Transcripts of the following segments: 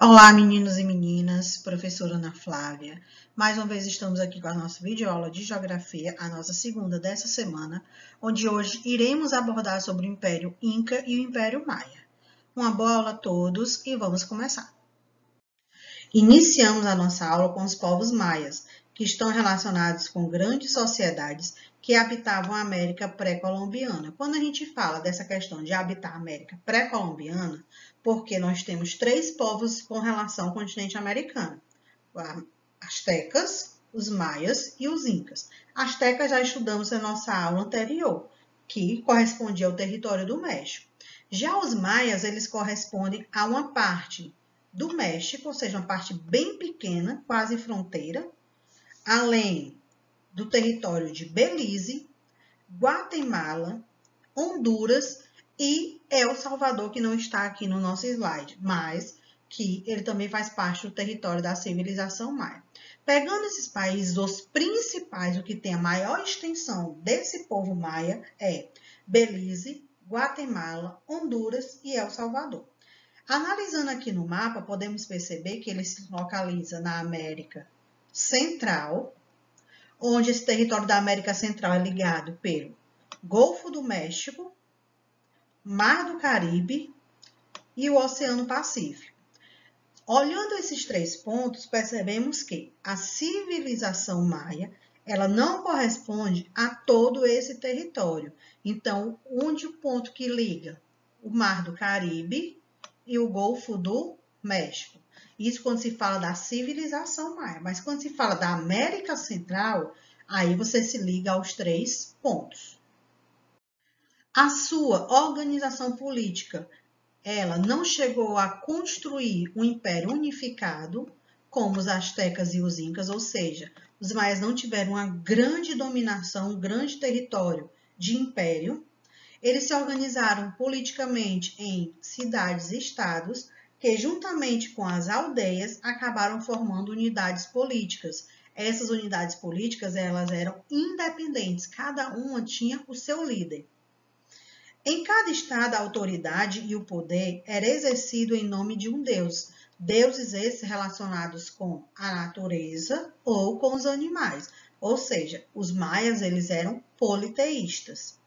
Olá, meninos e meninas, professora Ana Flávia. Mais uma vez estamos aqui com a nossa videoaula de Geografia, a nossa segunda dessa semana, onde hoje iremos abordar sobre o Império Inca e o Império Maia. Uma boa aula a todos e vamos começar. Iniciamos a nossa aula com os povos maias, que estão relacionados com grandes sociedades que habitavam a América pré-colombiana. Quando a gente fala dessa questão de habitar a América pré-colombiana, porque nós temos três povos com relação ao continente americano: os astecas, os maias e os incas. Astecas já estudamos na nossa aula anterior, que correspondia ao território do México. Já os maias, eles correspondem a uma parte do México, ou seja, uma parte bem pequena, quase fronteira, além do território de Belize, Guatemala, Honduras e El Salvador, que não está aqui no nosso slide, mas que ele também faz parte do território da civilização maia. Pegando esses países, os principais, o que tem a maior extensão desse povo maia é Belize, Guatemala, Honduras e El Salvador. Analisando aqui no mapa, podemos perceber que ele se localiza na América Central, onde esse território da América Central é ligado pelo Golfo do México, Mar do Caribe e o Oceano Pacífico. Olhando esses três pontos, percebemos que a civilização maia, ela não corresponde a todo esse território. Então, onde o ponto que liga o Mar do Caribe e o Golfo do México. Isso quando se fala da civilização maia. Mas quando se fala da América Central, aí você se liga aos três pontos. A sua organização política, ela não chegou a construir um império unificado, como os astecas e os incas, ou seja, os maias não tiveram uma grande dominação, um grande território de império. Eles se organizaram politicamente em cidades e estados, que juntamente com as aldeias acabaram formando unidades políticas. Essas unidades políticas, elas eram independentes, cada uma tinha o seu líder. Em cada estado, a autoridade e o poder era exercido em nome de um deus. Deuses esses relacionados com a natureza ou com os animais. Ou seja, os maias, eles eram politeístas.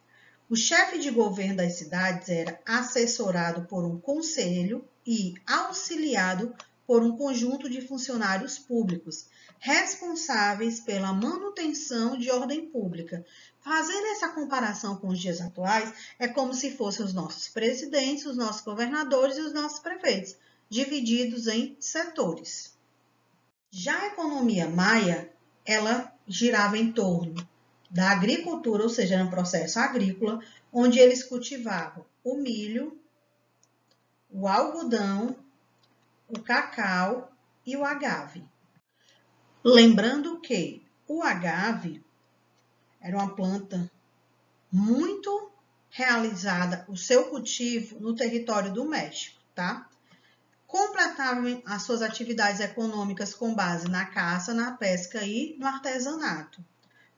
O chefe de governo das cidades era assessorado por um conselho e auxiliado por um conjunto de funcionários públicos, responsáveis pela manutenção de ordem pública. Fazendo essa comparação com os dias atuais, é como se fossem os nossos presidentes, os nossos governadores e os nossos prefeitos, divididos em setores. Já a economia maia, ela girava em torno da agricultura, ou seja, era um processo agrícola, onde eles cultivavam o milho, o algodão, o cacau e o agave. Lembrando que o agave era uma planta muito realizada, o seu cultivo no território do México, tá? Completavam as suas atividades econômicas com base na caça, na pesca e no artesanato.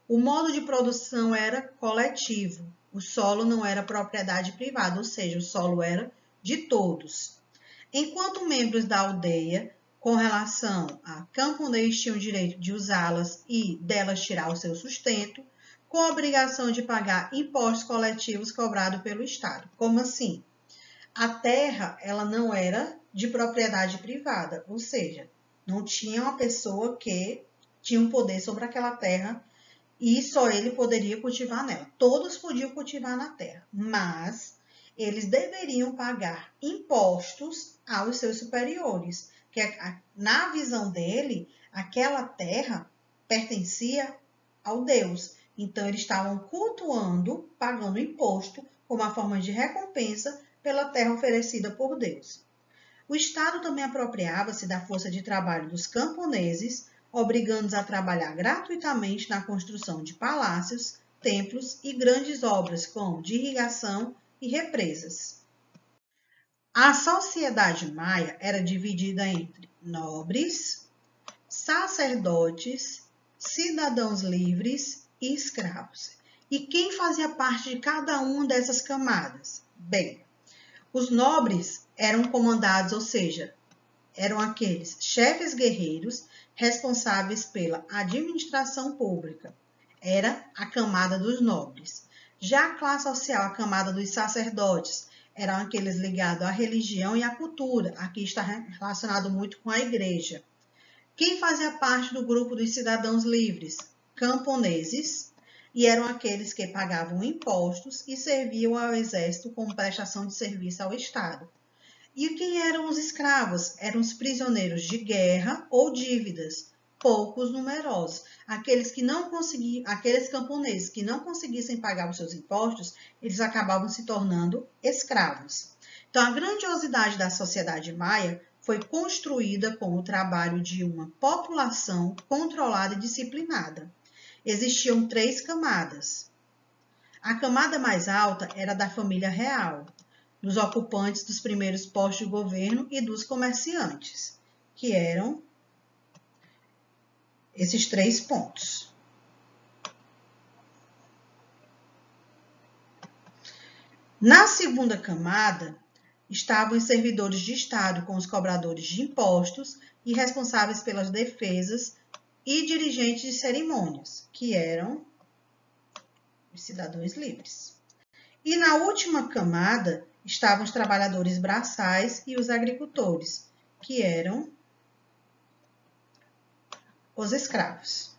O modo de produção era coletivo, o solo não era propriedade privada, ou seja, o solo era de todos. Enquanto membros da aldeia, com relação a camponeses, tinham o direito de usá-las e delas tirar o seu sustento, com a obrigação de pagar impostos coletivos cobrados pelo Estado. Como assim? A terra, ela não era de propriedade privada, ou seja, não tinha uma pessoa que tinha um poder sobre aquela terra e só ele poderia cultivar nela. Todos podiam cultivar na terra, mas eles deveriam pagar impostos aos seus superiores, que na visão dele, aquela terra pertencia ao Deus. Então, eles estavam cultuando, pagando imposto como uma forma de recompensa pela terra oferecida por Deus. O Estado também apropriava-se da força de trabalho dos camponeses, obrigando-os a trabalhar gratuitamente na construção de palácios, templos e grandes obras como de irrigação e represas. A sociedade maia era dividida entre nobres, sacerdotes, cidadãos livres e escravos. E quem fazia parte de cada uma dessas camadas? Bem, os nobres eram comandados, ou seja, eram aqueles chefes guerreiros responsáveis pela administração pública. Era a camada dos nobres. Já a classe social, a camada dos sacerdotes, eram aqueles ligados à religião e à cultura. Aqui está relacionado muito com a igreja. Quem fazia parte do grupo dos cidadãos livres? Camponeses, e eram aqueles que pagavam impostos e serviam ao exército como prestação de serviço ao Estado. E quem eram os escravos? Eram os prisioneiros de guerra ou dívidas, poucos numerosos. Aqueles camponeses que não conseguissem pagar os seus impostos, eles acabavam se tornando escravos. Então, a grandiosidade da sociedade maia foi construída com o trabalho de uma população controlada e disciplinada. Existiam 3 camadas. A camada mais alta era da família real, dos ocupantes dos primeiros postos de governo e dos comerciantes, que eram esses 3 pontos. Na segunda camada, estavam os servidores de Estado, com os cobradores de impostos e responsáveis pelas defesas e dirigentes de cerimônias, que eram os cidadãos livres. E na última camada estavam os trabalhadores braçais e os agricultores, que eram os escravos.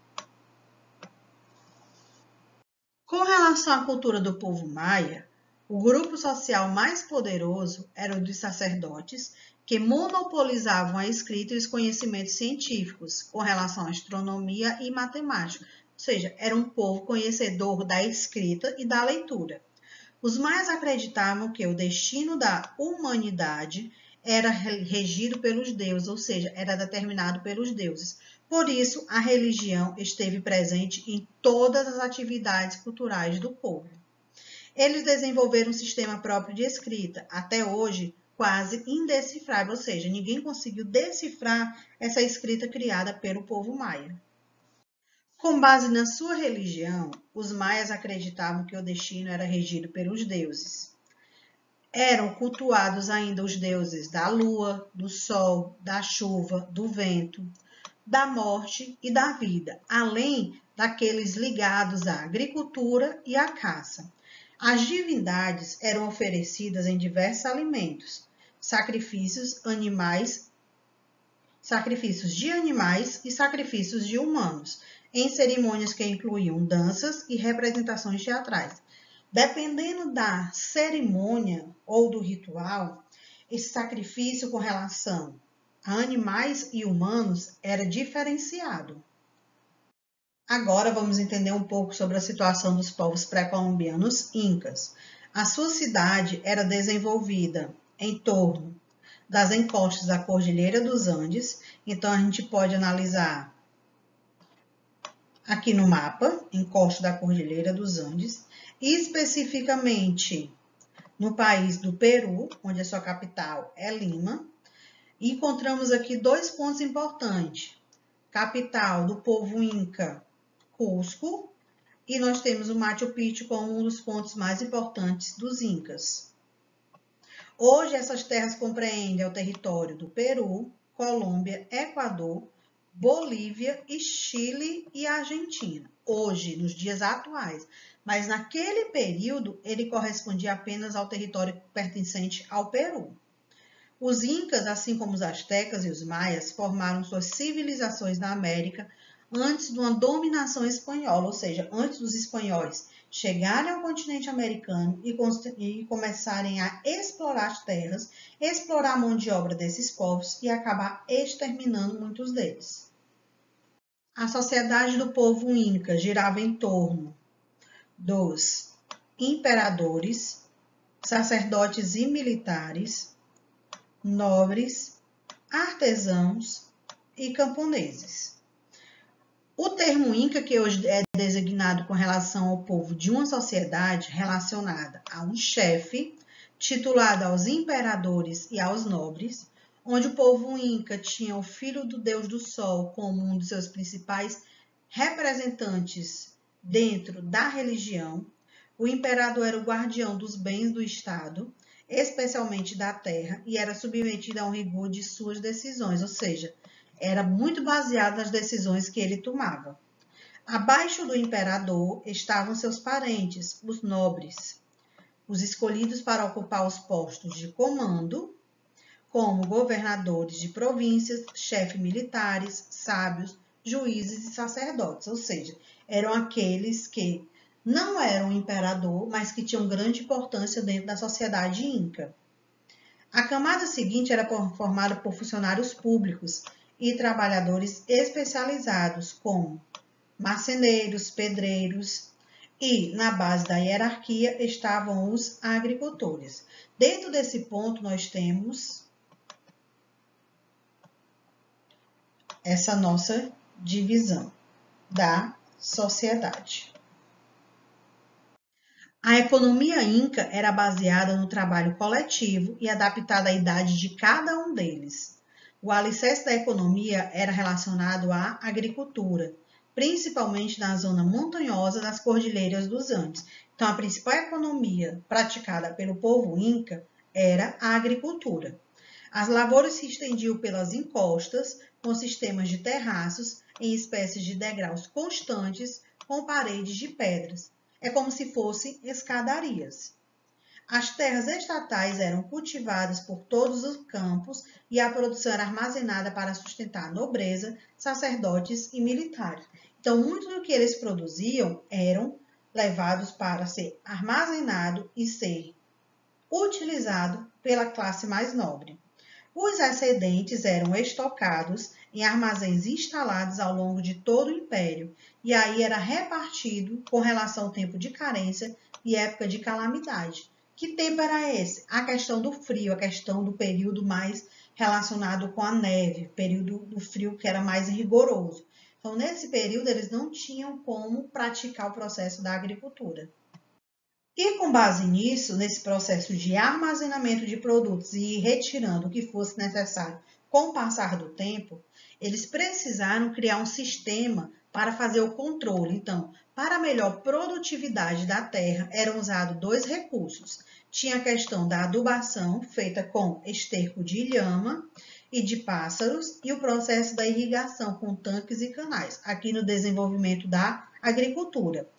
Com relação à cultura do povo maia, o grupo social mais poderoso era o dos sacerdotes, que monopolizavam a escrita e os conhecimentos científicos com relação à astronomia e matemática, ou seja, era um povo conhecedor da escrita e da leitura. Os maias acreditavam que o destino da humanidade era regido pelos deuses, ou seja, era determinado pelos deuses. Por isso, a religião esteve presente em todas as atividades culturais do povo. Eles desenvolveram um sistema próprio de escrita, até hoje quase indecifrável, ou seja, ninguém conseguiu decifrar essa escrita criada pelo povo maia. Com base na sua religião, os maias acreditavam que o destino era regido pelos deuses. Eram cultuados ainda os deuses da lua, do sol, da chuva, do vento, da morte e da vida, além daqueles ligados à agricultura e à caça. As divindades eram oferecidas em diversos alimentos, sacrifícios de animais e sacrifícios de humanos, em cerimônias que incluíam danças e representações teatrais. Dependendo da cerimônia ou do ritual, esse sacrifício com relação a animais e humanos era diferenciado. Agora vamos entender um pouco sobre a situação dos povos pré-colombianos incas. A sua cidade era desenvolvida em torno das encostas da Cordilheira dos Andes, então a gente pode analisar aqui no mapa, encosta da Cordilheira dos Andes, especificamente no país do Peru, onde a sua capital é Lima. E encontramos aqui 2 pontos importantes. Capital do povo inca, Cusco, e nós temos o Machu Picchu como um dos pontos mais importantes dos incas. Hoje, essas terras compreendem o território do Peru, Colômbia, Equador, Bolívia e Chile e Argentina. Hoje, nos dias atuais. Mas naquele período, ele correspondia apenas ao território pertencente ao Peru. Os incas, assim como os astecas e os maias, formaram suas civilizações na América antes de uma dominação espanhola, ou seja, antes dos espanhóis chegarem ao continente americano e começarem a explorar as terras, explorar a mão de obra desses povos e acabar exterminando muitos deles. A sociedade do povo inca girava em torno dos imperadores, sacerdotes e militares, nobres, artesãos e camponeses. O termo Inca, que hoje é designado com relação ao povo de uma sociedade relacionada a um chefe, titulado aos imperadores e aos nobres, onde o povo Inca tinha o filho do deus do sol como um dos seus principais representantes dentro da religião. O imperador era o guardião dos bens do Estado especialmente da terra, e era submetido a um rigor de suas decisões, ou seja, era muito baseado nas decisões que ele tomava. Abaixo do imperador estavam seus parentes, os nobres, os escolhidos para ocupar os postos de comando, como governadores de províncias, chefes militares, sábios, juízes e sacerdotes, ou seja, eram aqueles que não eram imperador, mas que tinham grande importância dentro da sociedade inca. A camada seguinte era formada por funcionários públicos e trabalhadores especializados, como marceneiros, pedreiros, e na base da hierarquia estavam os agricultores. Dentro desse ponto nós temos essa nossa divisão da sociedade. A economia inca era baseada no trabalho coletivo e adaptada à idade de cada um deles. O alicerce da economia era relacionado à agricultura, principalmente na zona montanhosa das Cordilheiras dos Andes. Então, a principal economia praticada pelo povo inca era a agricultura. As lavouras se estendiam pelas encostas, com sistemas de terraços em espécies de degraus constantes com paredes de pedras. É como se fossem escadarias. As terras estatais eram cultivadas por todos os campos e a produção era armazenada para sustentar a nobreza, sacerdotes e militares. Então, muito do que eles produziam eram levados para ser armazenado e ser utilizado pela classe mais nobre. Os excedentes eram estocados em armazéns instalados ao longo de todo o império, e aí era repartido com relação ao tempo de carência e época de calamidade. Que tempo era esse? A questão do frio, a questão do período mais relacionado com a neve, período do frio que era mais rigoroso. Então, nesse período, eles não tinham como praticar o processo da agricultura. E com base nisso, nesse processo de armazenamento de produtos e ir retirando o que fosse necessário com o passar do tempo, eles precisaram criar um sistema para fazer o controle. Então, para a melhor produtividade da terra, eram usados dois recursos. Tinha a questão da adubação, feita com esterco de lhama e de pássaros, e o processo da irrigação com tanques e canais, aqui no desenvolvimento da agricultura.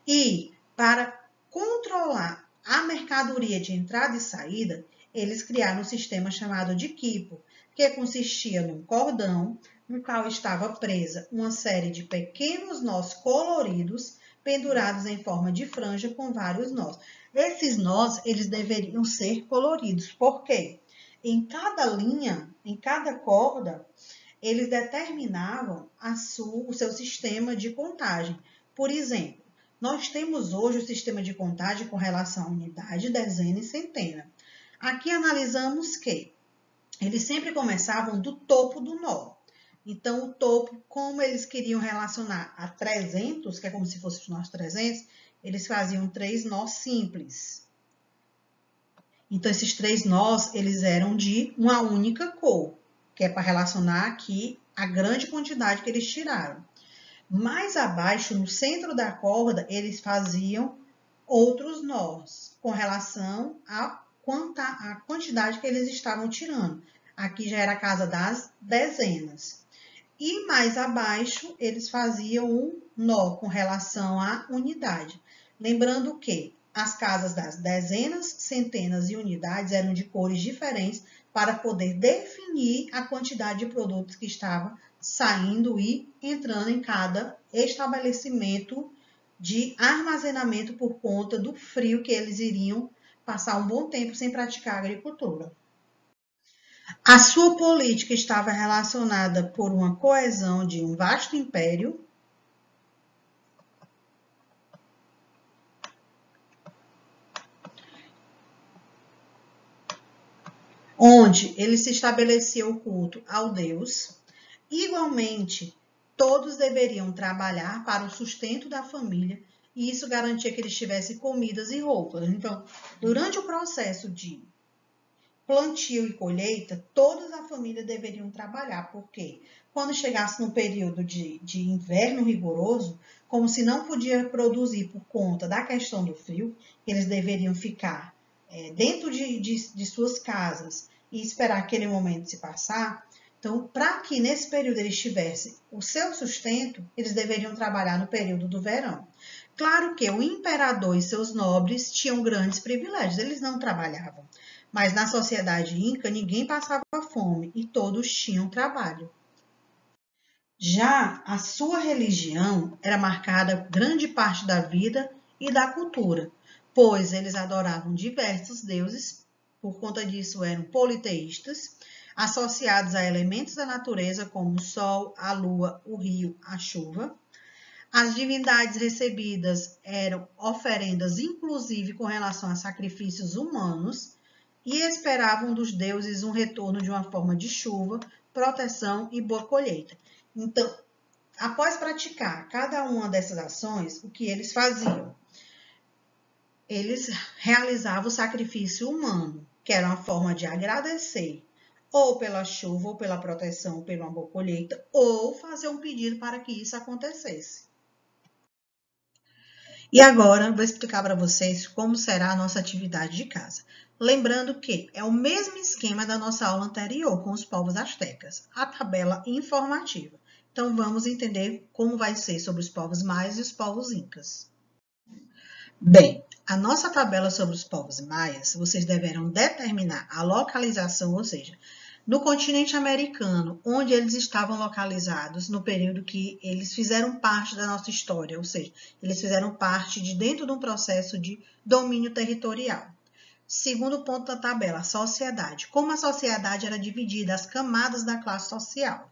E para controlar a mercadoria de entrada e saída, eles criaram um sistema chamado de quipo, que consistia num cordão, no qual estava presa uma série de pequenos nós coloridos, pendurados em forma de franja com vários nós. Esses nós, eles deveriam ser coloridos. Por quê? Em cada linha, em cada corda, eles determinavam o seu sistema de contagem. Por exemplo, nós temos hoje o sistema de contagem com relação à unidade, dezena e centena. Aqui analisamos que eles sempre começavam do topo do nó. Então, o topo, como eles queriam relacionar a 300, que é como se fosse os nós 300, eles faziam 3 nós simples. Então, esses 3 nós, eles eram de uma única cor, que é para relacionar aqui a grande quantidade que eles tiraram. Mais abaixo, no centro da corda, eles faziam outros nós, com relação à quantidade que eles estavam tirando. Aqui já era a casa das dezenas. E mais abaixo, eles faziam um nó com relação à unidade. Lembrando que as casas das dezenas, centenas e unidades eram de cores diferentes para poder definir a quantidade de produtos que estava saindo e entrando em cada estabelecimento de armazenamento por conta do frio que eles iriam passar um bom tempo sem praticar agricultura. A sua política estava relacionada por uma coesão de um vasto império, onde ele se estabelecia o culto ao Deus. Igualmente, todos deveriam trabalhar para o sustento da família e isso garantia que eles tivessem comidas e roupas. Então, durante o processo de plantio e colheita, toda a família deveriam trabalhar, porque quando chegasse no período de inverno rigoroso, como se não podia produzir por conta da questão do frio, eles deveriam ficar dentro de suas casas e esperar aquele momento se passar, então, para que nesse período eles tivessem o seu sustento, eles deveriam trabalhar no período do verão. Claro que o imperador e seus nobres tinham grandes privilégios, eles não trabalhavam. Mas na sociedade inca, ninguém passava fome e todos tinham trabalho. Já a sua religião era marcada grande parte da vida e da cultura, pois eles adoravam diversos deuses, por conta disso eram politeístas, associados a elementos da natureza como o sol, a lua, o rio, a chuva. As divindades recebidas eram oferendas, inclusive com relação a sacrifícios humanos, e esperavam dos deuses um retorno de uma forma de chuva, proteção e boa colheita. Então, após praticar cada uma dessas ações, o que eles faziam? Eles realizavam o sacrifício humano, que era uma forma de agradecer ou pela chuva, ou pela proteção, ou pela boa colheita, ou fazer um pedido para que isso acontecesse. E agora, vou explicar para vocês como será a nossa atividade de casa. Lembrando que é o mesmo esquema da nossa aula anterior com os povos astecas, a tabela informativa. Então, vamos entender como vai ser sobre os povos maias e os povos incas. Bem, a nossa tabela sobre os povos maias, vocês deverão determinar a localização, ou seja, no continente americano, onde eles estavam localizados no período que eles fizeram parte da nossa história, ou seja, eles fizeram parte de dentro de um processo de domínio territorial. Segundo ponto da tabela, a sociedade. Como a sociedade era dividida, as camadas da classe social.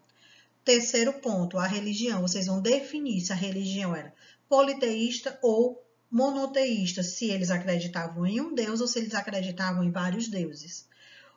Terceiro ponto, a religião. Vocês vão definir se a religião era politeísta ou monoteísta, se eles acreditavam em um deus ou se eles acreditavam em vários deuses.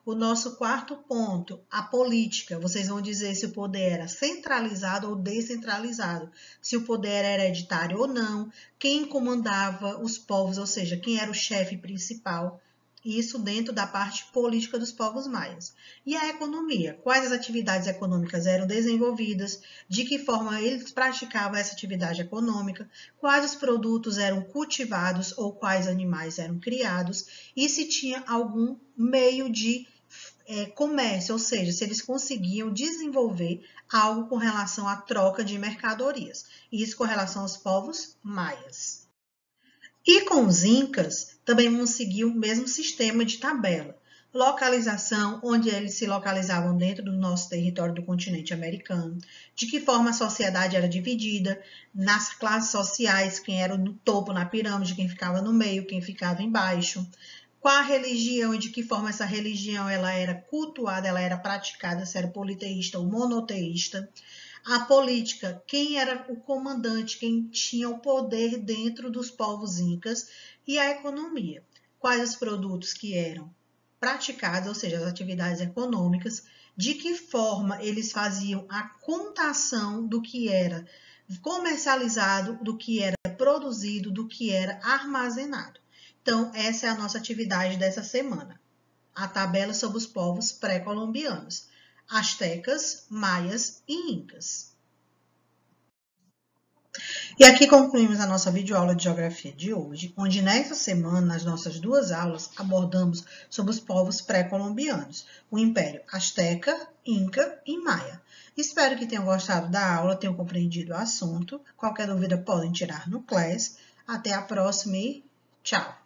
O nosso quarto ponto, a política. Vocês vão dizer se o poder era centralizado ou descentralizado, se o poder era hereditário ou não, quem comandava os povos, ou seja, quem era o chefe principal. Isso dentro da parte política dos povos maias. E a economia, quais as atividades econômicas eram desenvolvidas, de que forma eles praticavam essa atividade econômica, quais os produtos eram cultivados ou quais animais eram criados, e se tinha algum meio de comércio, ou seja, se eles conseguiam desenvolver algo com relação à troca de mercadorias. Isso com relação aos povos maias. E com os incas, também vão seguir o mesmo sistema de tabela. Localização, onde eles se localizavam dentro do nosso território do continente americano, de que forma a sociedade era dividida, nas classes sociais, quem era no topo na pirâmide, quem ficava no meio, quem ficava embaixo, qual a religião e de que forma essa religião ela era cultuada, ela era praticada, se era politeísta ou monoteísta. A política, quem era o comandante, quem tinha o poder dentro dos povos incas. E a economia, quais os produtos que eram praticados, ou seja, as atividades econômicas, de que forma eles faziam a contação do que era comercializado, do que era produzido, do que era armazenado. Então, essa é a nossa atividade dessa semana. A tabela sobre os povos pré-colombianos, astecas, maias e incas. E aqui concluímos a nossa videoaula de geografia de hoje, onde nessa semana, nas nossas duas aulas, abordamos sobre os povos pré-colombianos, o Império Asteca, Inca e Maia. Espero que tenham gostado da aula, tenham compreendido o assunto. Qualquer dúvida podem tirar no Class. Até a próxima e tchau!